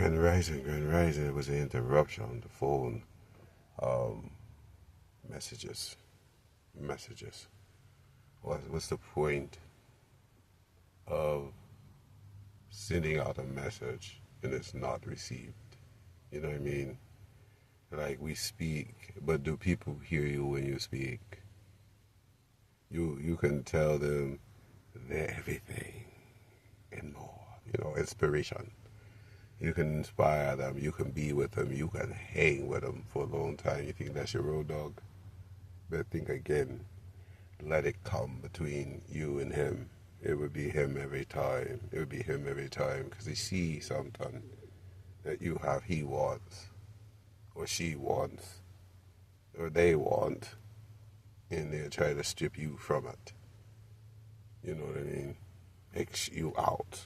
Grand Rising. It was an interruption on the phone. Um, messages, messages. What's the point of sending out a message and it's not received? You know what I mean? Like we speak, but do people hear you when you speak? You can tell them they're everything and more. Inspiration. You can inspire them. You can be with them. You can hang with them for a long time. You think that's your road dog? But think again. Let it come between you and him. It would be him every time. It would be him every time because he sees something that you have, he wants, or she wants, or they want, and they're trying to strip you from it. You know what I mean? X you out.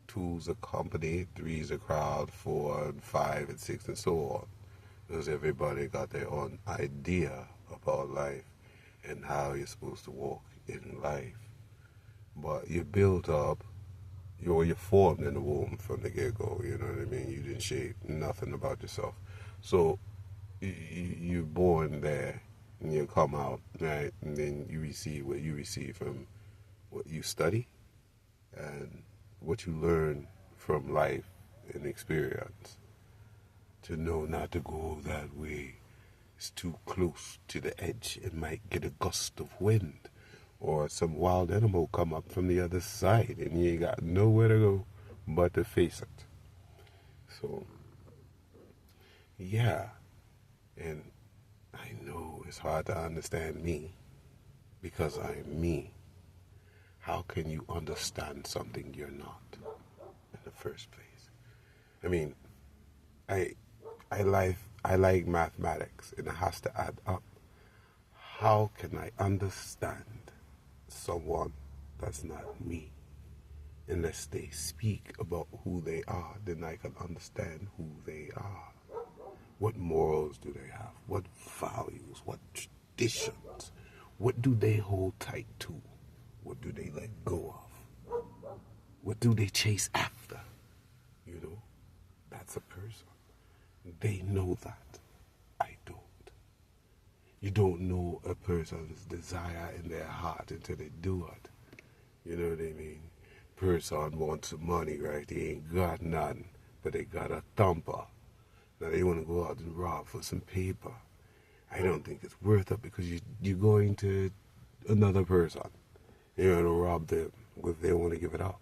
Two's a company, three's a crowd, 4 and 5 and 6 and so on. Because everybody got their own idea about life and how you're supposed to walk in life. But you built up, you're formed in the womb from the get-go, you know what I mean? You didn't shape nothing about yourself. So you're born there and you come out, right? And then you receive what you receive from what you study and what you learn from life and experience. To know not to go that way. It's too close to the edge. It might get a gust of wind or some wild animal come up from the other side and you ain't got nowhere to go but to face it. So, yeah. And I know it's hard to understand me because I'm me. How can you understand something you're not in the first place? I mean, I like mathematics and it has to add up. How can I understand someone that's not me? Unless they speak about who they are, then I can understand who they are. What morals do they have? What values? What traditions? What do they hold tight to? What do they let go of? What do they chase after? That's a person. They know that. I don't. You don't know a person's desire in their heart until they do it. You know what I mean? Person wants money, right? They ain't got none, but they got a thumper. Now they want to go out and rob for some paper. I don't think it's worth it because you're going to another person. You're going to rob them if they want to give it up.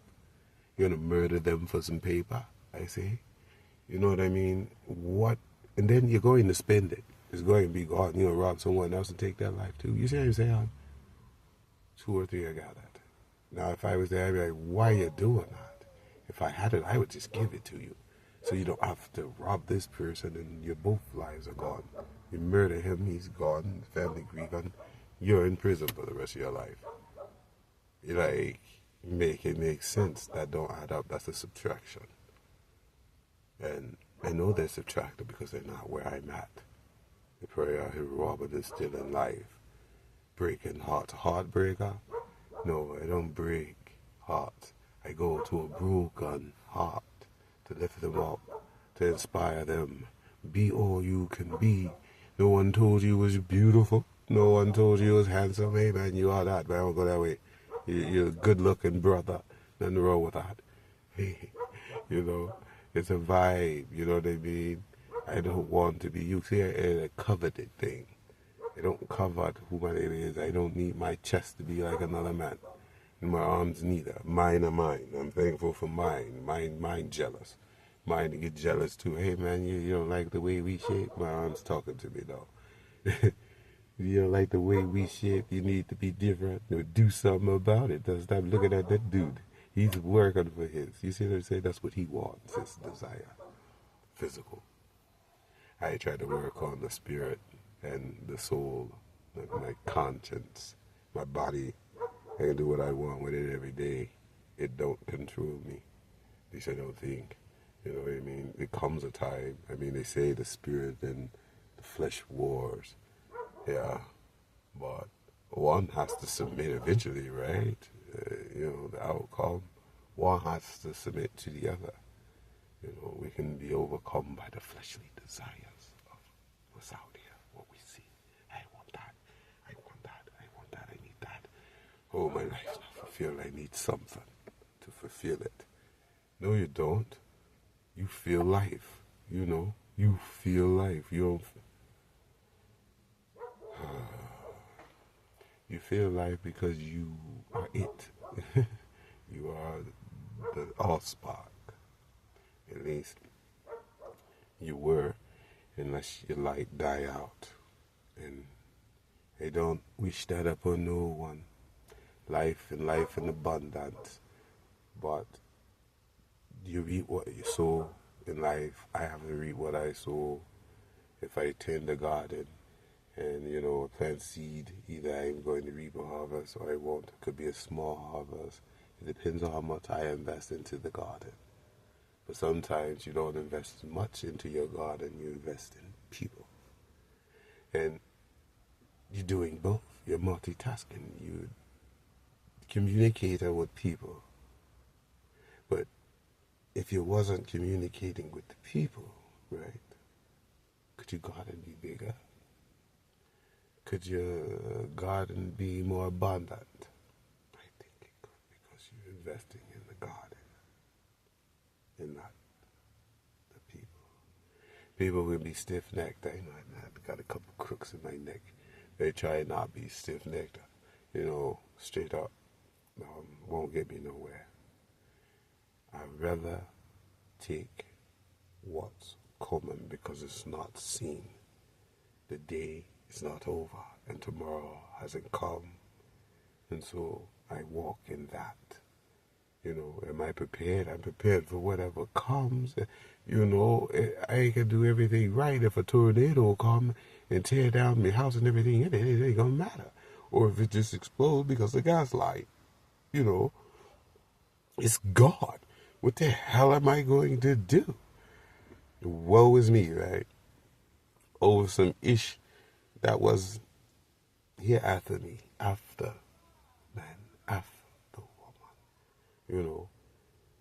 You're going to murder them for some paper, I say. You know what I mean? What? And then you're going to spend it. It's going to be gone. You're going to rob someone else and take their life too. You see what I'm saying? 2 or 3, I got that. Now, if I was there, I'd be like, why are you doing that? If I had it, I would just give it to you. So you don't have to rob this person and your both lives are gone. You murder him, he's gone, family grieving. You're in prison for the rest of your life. You like, make it make sense. That don't add up. That's a subtraction. And I know they're subtracted because they're not where I'm at. The prayer here, Robert is still in life. Breaking hearts. Heartbreaker? No, I don't break hearts. I go to a broken heart to lift them up, to inspire them. Be all you can be. No one told you was beautiful. No one told you was handsome. Hey man, you are that, but I don't go that way. You're a good looking brother. Nothing wrong with that. It's a vibe, you know what I mean? I don't want to be, you see, a coveted thing. I don't covet who my name is. I don't need my chest to be like another man. And my arms neither. Mine are mine. I'm thankful for mine. Mine jealous. Mine to get jealous too. Hey man, you don't like the way we shape? My arm's talking to me though. You don't like the way we shape? You need to be different. Or do something about it. Don't stop looking at that dude. He's working for his. You see what I'm saying? That's what he wants, his desire. Physical. I try to work on the spirit and the soul, my conscience, my body. I can do what I want with it every day. It don't control me. At least I don't think. You know what I mean? It comes a time. I mean, they say the spirit and the flesh wars. Yeah. But one has to submit eventually, right? The outcome. One has to submit to the other. You know, we can be overcome by the fleshly desires of what's out here, what we see. I want that. I want that. I want that. I need that. Oh, my life's not fulfilled. I need something to fulfill it. No, you don't. You feel life. You know, you feel life. You feel life because you are it. You are the allspark. At least you were, unless your light die out. And I don't wish that upon no one. Life and life in abundance. But you reap what you sow in life. I have to reap what I sow. If I tend the garden and, you know, plant seed, either I'm going to reap a harvest or I won't. It could be a small harvest. It depends on how much I invest into the garden. But sometimes you don't invest much into your garden, you invest in people. And you're doing both. You're multitasking. You're communicating with people. But if you wasn't communicating with the people, right, could your garden be bigger? Could your garden be more abundant? I think it could, because you're investing in the garden and not the people. People will be stiff-necked. I know I've got a couple crooks in my neck. They try not be stiff-necked, you know, straight up. Won't get me nowhere. I'd rather take what's coming because it's not seen. The day is not over and tomorrow hasn't come. And so I walk in that. You know, am I prepared? I'm prepared for whatever comes. You know, I can do everything right. If a tornado come and tear down my house and everything, it ain't gonna matter. Or if it just explodes because the gas light, you know, it's God. What the hell am I going to do? Woe is me, right? Over some ish that was here after me, after man, after woman. You know,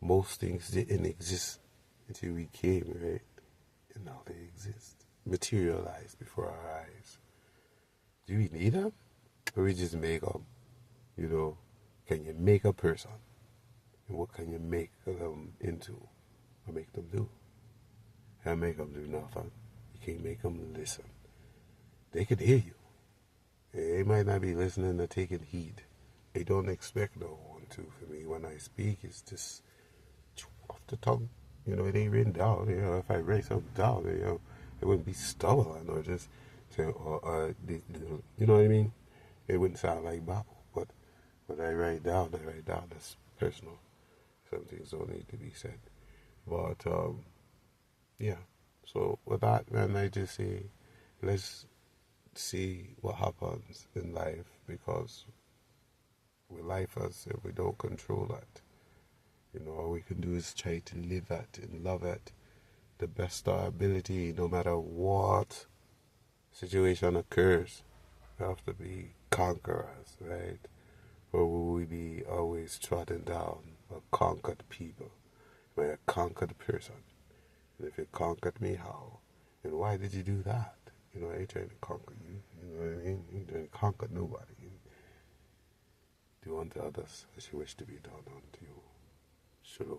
most things didn't exist until we came, right? And now they exist, materialized before our eyes. Do we need them? Or we just make them? You know, can you make a person? And what can you make them into or make them do? Can't make them do nothing. You can't make them listen. They could hear you. They might not be listening or taking heed. They don't expect no one to. For me, when I speak, it's just off the tongue. You know, it ain't written down. You know, if I write something down, you know, it wouldn't be stumbling or just say, you know what I mean? It wouldn't sound like Bible. But when I write down, that's personal. Some things don't need to be said. But, yeah. So with that, man, I just say, let's see what happens in life, because we life us if we don't control it. You know, all we can do is try to live it and love it the best of our ability, no matter what situation occurs. We have to be conquerors, right? Or will we be always trodden down a conquered people? Am I a conquered person? And if you conquered me, how? And why did you do that? You know, I ain't trying to conquer you. You know what I mean? You ain't trying to conquer nobody. Do unto others as you wish to be done unto you. Shalom.